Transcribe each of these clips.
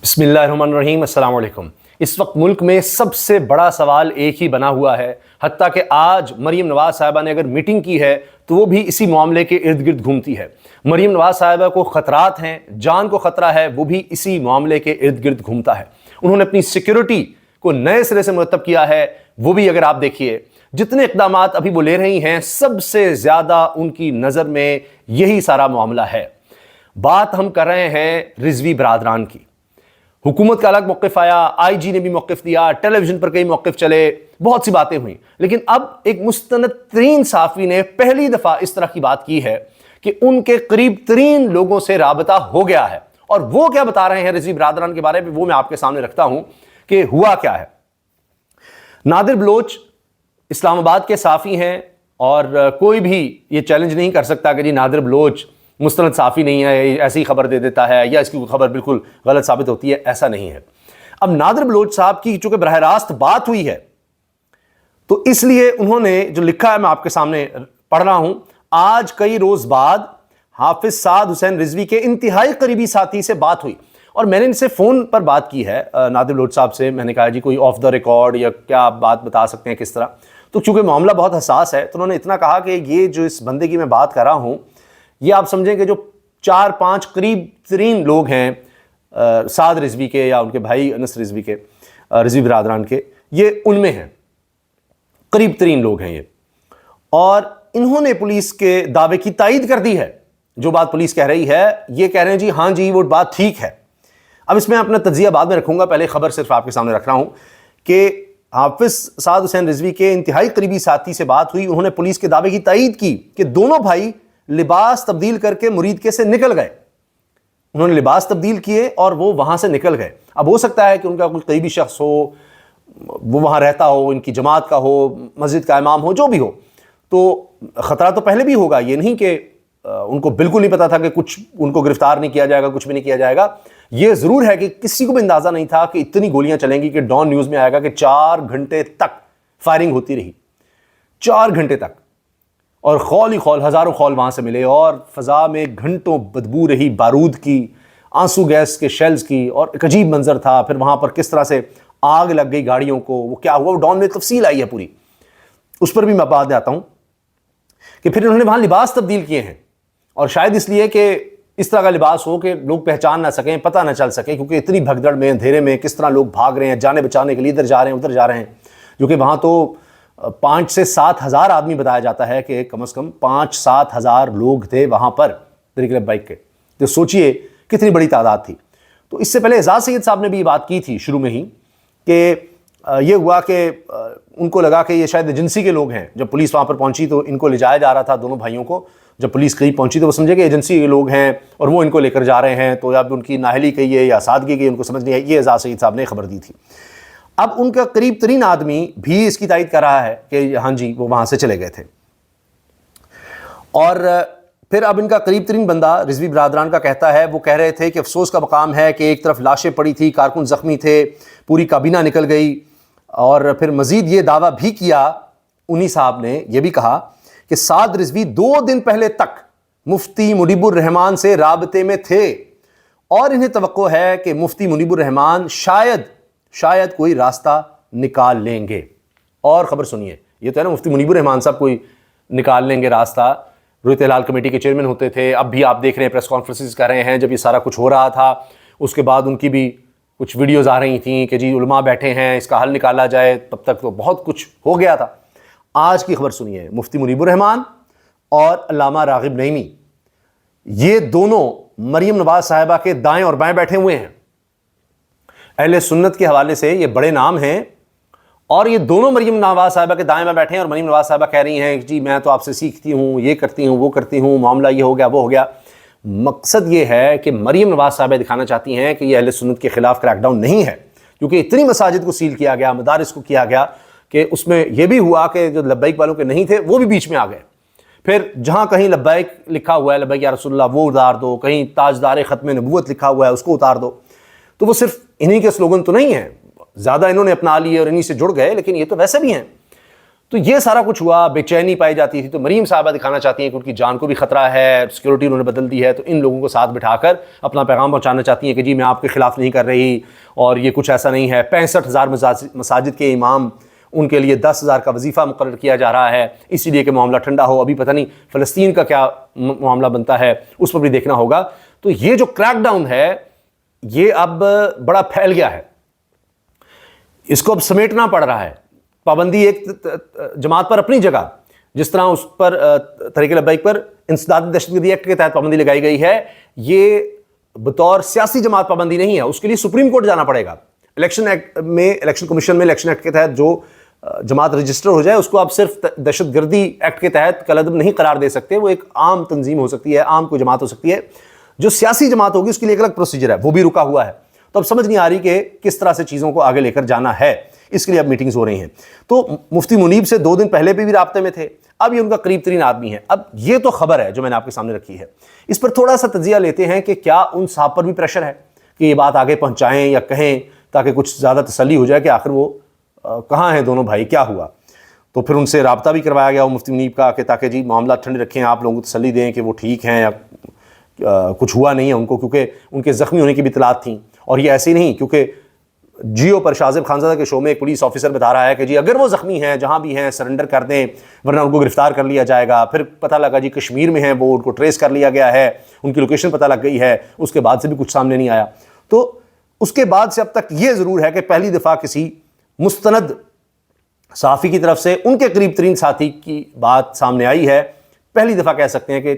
بسم اللہ الرحمن الرحیم، السلام علیکم۔ اس وقت ملک میں سب سے بڑا سوال ایک ہی بنا ہوا ہے، حتیٰ کہ آج مریم نواز صاحبہ نے اگر میٹنگ کی ہے تو وہ بھی اسی معاملے کے ارد گرد گھومتی ہے۔ مریم نواز صاحبہ کو خطرات ہیں، جان کو خطرہ ہے، وہ بھی اسی معاملے کے ارد گرد گھومتا ہے۔ انہوں نے اپنی سیکیورٹی کو نئے سرے سے مرتب کیا ہے، وہ بھی اگر آپ دیکھیے جتنے اقدامات ابھی وہ لے رہی ہیں سب سے زیادہ ان کی نظر میں یہی سارا معاملہ ہے۔ بات ہم کر رہے ہیں رضوی برادران کی۔ حکومت کا الگ موقف آیا، آئی جی نے بھی موقف دیا، ٹیلی ویژن پر کئی موقف چلے، بہت سی باتیں ہوئیں، لیکن اب ایک مستند ترین صحافی نے پہلی دفعہ اس طرح کی بات کی ہے کہ ان کے قریب ترین لوگوں سے رابطہ ہو گیا ہے، اور وہ کیا بتا رہے ہیں رضوی برادران کے بارے میں وہ میں آپ کے سامنے رکھتا ہوں کہ ہوا کیا ہے۔ نادر بلوچ اسلام آباد کے صحافی ہیں، اور کوئی بھی یہ چیلنج نہیں کر سکتا کہ جی نادر بلوچ مستند صحافی نہیں ہے، ایسی خبر دے دیتا ہے یا اس کی خبر بالکل غلط ثابت ہوتی ہے، ایسا نہیں ہے۔ اب نادر بلوچ صاحب کی چونکہ براہ راست بات ہوئی ہے تو اس لیے انہوں نے جو لکھا ہے میں آپ کے سامنے پڑھ رہا ہوں۔ آج کئی روز بعد حافظ سعد حسین رضوی کے انتہائی قریبی ساتھی سے بات ہوئی، اور میں نے ان سے فون پر بات کی ہے، نادر بلوچ صاحب سے۔ میں نے کہا جی کوئی آف دا ریکارڈ یا کیا آپ بات بتا سکتے ہیں کس طرح، تو چونکہ معاملہ بہت حساس ہے تو انہوں نے اتنا کہا کہ یہ جو اس بندے کی میں بات کر رہا ہوں یہ آپ سمجھیں کہ جو 4-5 قریب ترین لوگ ہیں سعد رضوی کے یا ان کے بھائی انس رضوی کے، رضوی برادران کے، یہ ان میں ہیں، قریب ترین لوگ ہیں یہ۔ اور انہوں نے پولیس کے دعوے کی تائید کر دی ہے۔ جو بات پولیس کہہ رہی ہے یہ کہہ رہے ہیں جی ہاں جی وہ بات ٹھیک ہے۔ اب اس میں اپنا تجزیہ بعد میں رکھوں گا، پہلے خبر صرف آپ کے سامنے رکھ رہا ہوں کہ حافظ سعد حسین رضوی کے انتہائی قریبی ساتھی سے بات ہوئی، انہوں نے پولیس کے دعوے کی تائید کی کہ دونوں بھائی لباس تبدیل کر کے مرید کے سے نکل گئے۔ انہوں نے لباس تبدیل کیے اور وہ وہاں سے نکل گئے۔ اب ہو سکتا ہے کہ ان کا کوئی قریبی شخص ہو، وہ وہاں رہتا ہو، ان کی جماعت کا ہو، مسجد کا امام ہو، جو بھی ہو، تو خطرہ تو پہلے بھی ہوگا۔ یہ نہیں کہ ان کو بالکل نہیں پتا تھا کہ کچھ ان کو گرفتار نہیں کیا جائے گا، کچھ بھی نہیں کیا جائے گا۔ یہ ضرور ہے کہ کسی کو بھی اندازہ نہیں تھا کہ اتنی گولیاں چلیں گی، کہ ڈان نیوز میں آئے گا کہ 4 گھنٹے تک فائرنگ ہوتی رہی، 4 گھنٹے تک، اور خول ہی خول، ہزاروں خول وہاں سے ملے، اور فضا میں گھنٹوں بدبو رہی بارود کی، آنسو گیس کے شیلز کی، اور ایک عجیب منظر تھا۔ پھر وہاں پر کس طرح سے آگ لگ گئی گاڑیوں کو، وہ کیا ہوا وہ ڈان میں تفصیل آئی ہے پوری، اس پر بھی میں بعد میں آتا ہوں۔ کہ پھر انہوں نے وہاں لباس تبدیل کیے ہیں، اور شاید اس لیے کہ اس طرح کا لباس ہو کہ لوگ پہچان نہ سکیں، پتہ نہ چل سکے، کیونکہ اتنی بھگدڑ میں، اندھیرے میں کس طرح لوگ بھاگ رہے ہیں جانے بچانے کے لیے، ادھر جا رہے ہیں ادھر جا رہے ہیں، جو کہ وہاں تو 5 سے 7 ہزار آدمی بتایا جاتا ہے کہ کم از کم 5-7 ہزار لوگ تھے وہاں پر طریق لبیک کے۔ تو سوچئے کتنی بڑی تعداد تھی۔ تو اس سے پہلے اعزاز سید صاحب نے بھی یہ بات کی تھی شروع میں ہی، کہ یہ ہوا کہ ان کو لگا کہ یہ شاید ایجنسی کے لوگ ہیں۔ جب پولیس وہاں پر پہنچی تو ان کو لے جایا جا رہا تھا دونوں بھائیوں کو، جب پولیس قریب پہنچی تو وہ سمجھے کہ ایجنسی کے لوگ ہیں اور وہ ان کو لے کر جا رہے ہیں، تو اب ان کی نااہلی کہیے یا سادگی کی ان کو سمجھ نہیں آئی، یہ اعزاز سید صاحب نے خبر دی تھی۔ اب ان کا قریب ترین آدمی بھی اس کی تائید کر رہا ہے کہ ہاں جی وہ وہاں سے چلے گئے تھے۔ اور پھر اب ان کا قریب ترین بندہ رضوی برادران کا کہتا ہے، وہ کہہ رہے تھے کہ افسوس کا مقام ہے کہ ایک طرف لاشیں پڑی تھی، کارکن زخمی تھے، پوری کابینہ نکل گئی۔ اور پھر مزید یہ دعویٰ بھی کیا انہی صاحب نے، یہ بھی کہا کہ سعد رضوی 2 دن پہلے تک مفتی منیب الرحمان سے رابطے میں تھے، اور انہیں توقع ہے کہ مفتی منیب الرحمان شاید کوئی راستہ نکال لیں گے۔ اور خبر سنیے، یہ تو ہے نا مفتی منیب الرحمان صاحب کوئی نکال لیں گے راستہ، رویت ہلال کمیٹی کے چیئرمین ہوتے تھے، اب بھی آپ دیکھ رہے ہیں پریس کانفرنسز کر رہے ہیں۔ جب یہ سارا کچھ ہو رہا تھا اس کے بعد ان کی بھی کچھ ویڈیوز آ رہی تھیں کہ جی علماء بیٹھے ہیں، اس کا حل نکالا جائے، تب تک تو بہت کچھ ہو گیا تھا۔ آج کی خبر سنیے، مفتی منیب الرحمان اور علامہ راغب نعیمی، یہ دونوں مریم نواز صاحبہ کے دائیں اور بائیں بیٹھے ہوئے ہیں۔ اہل سنت کے حوالے سے یہ بڑے نام ہیں، اور یہ دونوں مریم نواز صاحبہ کے دائیں بائیں بیٹھے ہیں، اور مریم نواز صاحبہ کہہ رہی ہیں کہ جی میں تو آپ سے سیکھتی ہوں، یہ کرتی ہوں، وہ کرتی ہوں، معاملہ یہ ہو گیا وہ ہو گیا۔ مقصد یہ ہے کہ مریم نواز صاحبہ دکھانا چاہتی ہیں کہ یہ اہل سنت کے خلاف کریک ڈاؤن نہیں ہے، کیونکہ اتنی مساجد کو سیل کیا گیا، مدارس کو کیا گیا، کہ اس میں یہ بھی ہوا کہ جو لبیک والوں کے نہیں تھے وہ بھی بیچ میں آ گئے۔ پھر جہاں کہیں لبیک لکھا ہوا ہے، لبیک یا رسول اللہ، وہ اتار دو، کہیں تاجدار ختم نبوت لکھا ہوا ہے اس کو اتار دو۔ تو وہ صرف انہی کے سلوگن تو نہیں ہیں، زیادہ انہوں نے اپنا لیے اور انہی سے جڑ گئے، لیکن یہ تو ویسے بھی ہیں۔ تو یہ سارا کچھ ہوا، بے چینی پائی جاتی تھی. تو مریم صاحبہ دکھانا چاہتی ہیں کہ ان کی جان کو بھی خطرہ ہے، سیکورٹی انہوں نے بدل دی ہے، تو ان لوگوں کو ساتھ بٹھا کر اپنا پیغام پہنچانا چاہتی ہیں کہ جی میں آپ کے خلاف نہیں کر رہی اور یہ کچھ ایسا نہیں ہے. 65,000 مساجد کے امام، ان کے لیے 10,000 کا وظیفہ مقرر کیا جا رہا ہے اسی لیے کہ معاملہ ٹھنڈا ہو. ابھی پتہ نہیں فلسطین کا کیا معاملہ بنتا ہے، اس پر بھی دیکھنا ہوگا. تو یہ جو کریک ڈاؤن ہے یہ اب بڑا پھیل گیا ہے، اس کو اب سمیٹنا پڑ رہا ہے. پابندی ایک جماعت پر اپنی جگہ، جس طرح اس پر طریق لبیک پر انسداد دہشت گردی ایکٹ کے تحت پابندی لگائی گئی ہے، یہ بطور سیاسی جماعت پابندی نہیں ہے. اس کے لیے سپریم کورٹ جانا پڑے گا. الیکشن ایکٹ میں، الیکشن کمیشن میں الیکشن ایکٹ کے تحت جو جماعت رجسٹر ہو جائے اس کو آپ صرف دہشت گردی ایکٹ کے تحت کالعدم نہیں قرار دے سکتے. وہ ایک عام تنظیم ہو سکتی ہے، عام کوئی جماعت ہو سکتی ہے. جو سیاسی جماعت ہوگی اس کے لیے ایک الگ پروسیجر ہے، وہ بھی رکا ہوا ہے. تو اب سمجھ نہیں آ رہی کہ کس طرح سے چیزوں کو آگے لے کر جانا ہے. اس کے لیے اب میٹنگز ہو رہی ہیں. تو مفتی منیب سے 2 دن پہلے بھی رابطے میں تھے، اب یہ ان کا قریب ترین آدمی ہے. اب یہ تو خبر ہے جو میں نے آپ کے سامنے رکھی ہے. اس پر تھوڑا سا تجزیہ لیتے ہیں کہ کیا ان صاحب پر بھی پریشر ہے کہ یہ بات آگے پہنچائیں یا کہیں، تاکہ کچھ زیادہ تسلی ہو جائے کہ آخر وہ کہاں ہیں دونوں بھائی، کیا ہوا. تو پھر ان سے رابطہ بھی کروایا گیا وہ مفتی منیب کا، کہ تاکہ جی معاملہ ٹھنڈے رکھیں، آپ لوگوں کو تسلی دیں کہ وہ ٹھیک ہیں یا کچھ ہوا نہیں ہے ان کو، کیونکہ ان کے زخمی ہونے کی بھی اطلاعات تھیں. اور یہ ایسے ہی نہیں، کیونکہ جیو پر شاہزیب خانزادہ کے شو میں ایک پولیس آفیسر بتا رہا ہے کہ جی اگر وہ زخمی ہیں جہاں بھی ہیں سرنڈر کر دیں ورنہ ان کو گرفتار کر لیا جائے گا. پھر پتہ لگا جی کشمیر میں ہیں، وہ ان کو ٹریس کر لیا گیا ہے، ان کی لوکیشن پتہ لگ گئی ہے. اس کے بعد سے بھی کچھ سامنے نہیں آیا. تو اس کے بعد سے اب تک یہ ضرور ہے کہ پہلی دفعہ کسی مستند صحافی کی طرف سے ان کے قریب ترین ساتھی کی بات سامنے آئی ہے. پہلی دفعہ کہہ سکتے ہیں کہ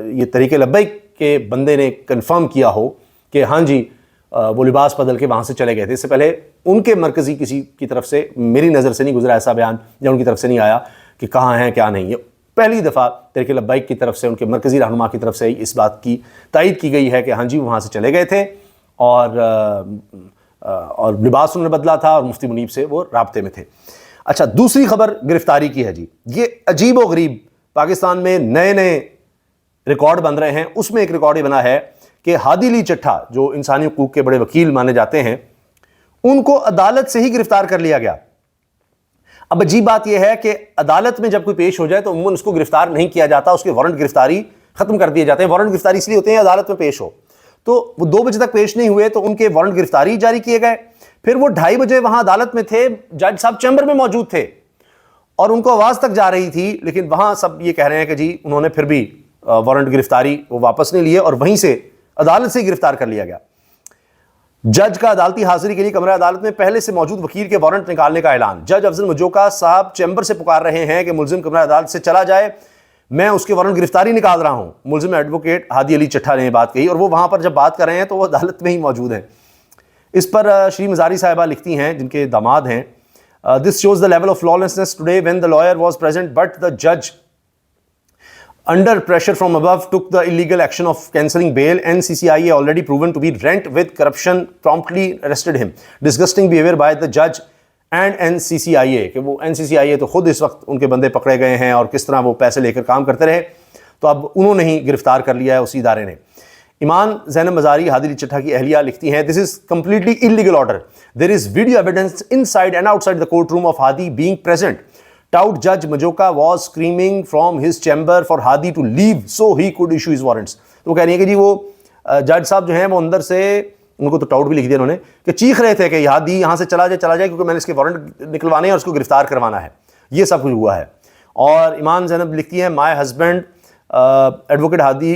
یہ طریق لبیک کے بندے نے کنفرم کیا ہو کہ ہاں جی وہ لباس بدل کے وہاں سے چلے گئے تھے. اس سے پہلے ان کے مرکزی کسی کی طرف سے میری نظر سے نہیں گزرا ایسا بیان، یا ان کی طرف سے نہیں آیا کہ کہاں ہیں کیا نہیں. یہ پہلی دفعہ طریق لبیک کی طرف سے، ان کے مرکزی رہنما کی طرف سے اس بات کی تائید کی گئی ہے کہ ہاں جی وہاں سے چلے گئے تھے اور لباس انہوں نے بدلا تھا اور مفتی منیب سے وہ رابطے میں تھے. اچھا، دوسری خبر گرفتاری کی ہے جی. یہ عجیب و غریب پاکستان میں نئے نئے ریکارڈ بن رہے ہیں. اس میں ایک ریکارڈ یہ بنا ہے کہ ہادی علی چٹھا جو انسانی حقوق کے بڑے وکیل مانے جاتے ہیں، ان کو عدالت سے ہی گرفتار کر لیا گیا. اب عجیب بات یہ ہے کہ عدالت میں جب کوئی پیش ہو جائے تو عموماً اس کو گرفتار نہیں کیا جاتا، اس کے وارنٹ گرفتاری ختم کر دیے جاتے ہیں. وارنٹ گرفتاری اس لیے ہوتے ہیں عدالت میں پیش ہو. تو وہ 2 بجے تک پیش نہیں ہوئے تو ان کے وارنٹ گرفتاری جاری کیے گئے. پھر وہ 2:30 بجے وہاں عدالت میں تھے، جج صاحب چیمبر میں موجود تھے اور ان کو آواز تک جا رہی تھی، لیکن وہاں سب یہ کہہ رہے ہیں کہ جی انہوں نے پھر بھی وارنٹ گرفتاری وہ واپس نہیں لیے اور وہیں سے عدالت سے گرفتار کر لیا گیا. جج کا عدالتی حاضری کے لیے کمرہ عدالت میں پہلے سے موجود وکیل کے وارنٹ نکالنے کا اعلان. جج افضل مجوکا صاحب چیمبر سے پکار رہے ہیں کہ ملزم کمرہ عدالت سے چلا جائے، میں اس کے وارنٹ گرفتاری نکال رہا ہوں. ملزم ایڈوکیٹ ہادی علی چٹھا نے بات کہی اور وہ وہاں پر جب بات کر رہے ہیں تو وہ عدالت میں ہی موجود ہیں. اس پر شری مزاری صاحبہ لکھتی ہیں، جن کے داماد ہیں، this shows the level of lawlessness today when the lawyer was present but the judge under pressure from above took the illegal action of cancelling bail. NCCIA already proven to be rent with corruption promptly arrested him. Disgusting behavior by the judge and NCCIA. کہ وہ NCCIA تو خود اس وقت ان کے بندے پکڑے گئے ہیں اور کس طرح وہ پیسے لے کر کام کرتے رہے، تو اب انہوں نے ہی گرفتار کر لیا ہے اسی ادارے نے. ایمان زینب مزاری ہادی علی چٹھا کی اہلیہ لکھتی ہیں، this is completely illegal order. There is video evidence inside and outside the courtroom of Hadi being present. Tout Judge Majoka was screaming from his chamber for Hadi to leave so he could issue his warrants. تو وہ کہہ رہی ہیں کہ جی وہ جج صاحب جو ہیں وہ اندر سے، ان کو تو ٹاؤٹ بھی لکھ دیا انہوں نے، کہ چیخ رہے تھے کہ ہادی یہاں سے چلا جائے کیونکہ میں نے اس کے وارنٹ نکلوانے ہیں اور اس کو گرفتار کروانا ہے. یہ سب کچھ ہوا ہے. اور ایمان زینب لکھتی ہیں، my husband advocate Hadi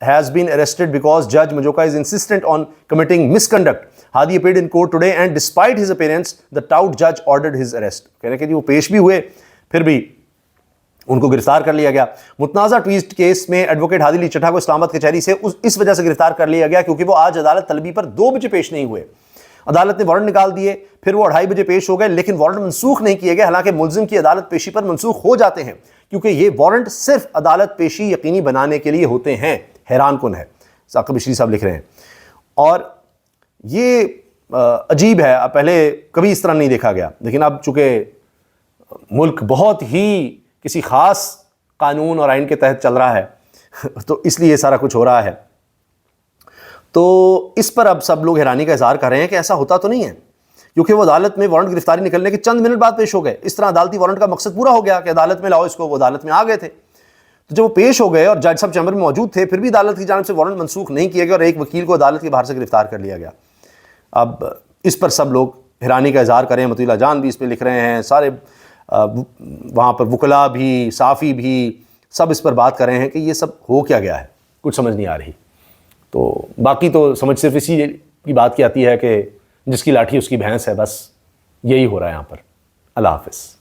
has been arrested because Judge Majoka is insistent on committing misconduct. Hadi appeared in court today and despite his appearance, the tout judge ordered his arrest. کہہ رہے کہ جی وہ پیش بھی ہوئے پھر بھی ان کو گرفتار کر لیا گیا. متنازع ٹویٹ کیس میں ایڈوکیٹ ہادی علی چٹھا کو اسلام آباد کچہری سے اس وجہ سے گرفتار کر لیا گیا کیونکہ وہ آج عدالت طلبی پر 2 بجے پیش نہیں ہوئے. عدالت نے وارنٹ نکال دیے، پھر وہ 2:30 بجے پیش ہو گئے، لیکن وارنٹ منسوخ نہیں کیے گئے. حالانکہ ملزم کی عدالت پیشی پر منسوخ ہو جاتے ہیں کیونکہ یہ وارنٹ صرف عدالت پیشی یقینی بنانے کے لیے ہوتے ہیں. حیران کن ہے، ثاقب بشری صاحب لکھ رہے ہیں. اور یہ عجیب ہے، پہلے کبھی اس طرح نہیں دیکھا گیا، لیکن اب چونکہ ملک بہت ہی کسی خاص قانون اور آئین کے تحت چل رہا ہے تو اس لیے یہ سارا کچھ ہو رہا ہے. تو اس پر اب سب لوگ حیرانی کا اظہار کر رہے ہیں کہ ایسا ہوتا تو نہیں ہے کیونکہ وہ عدالت میں وارنٹ گرفتاری نکلنے کے چند منٹ بعد پیش ہو گئے. اس طرح عدالتی وارنٹ کا مقصد پورا ہو گیا کہ عدالت میں لاؤ اس کو. وہ عدالت میں آ گئے تھے. تو جب وہ پیش ہو گئے اور جج صاحب چیمبر میں موجود تھے، پھر بھی عدالت کی جانب سے وارنٹ منسوخ نہیں کیا گیا اور ایک وکیل کو عدالت کے باہر سے گرفتار کر لیا گیا. اب اس پر سب لوگ حیرانی کا اظہار کریں. مطیع اللہ جان بھی اس پہ لکھ رہے ہیں، سارے وہاں پر وکلاء بھی، صحافی بھی، سب اس پر بات کر رہے ہیں کہ یہ سب ہو کیا گیا ہے، کچھ سمجھ نہیں آ رہی. تو باقی تو سمجھ صرف اسی کی بات کی آتی ہے کہ جس کی لاٹھی اس کی بھینس ہے، بس یہی ہو رہا ہے یہاں پر. اللہ حافظ.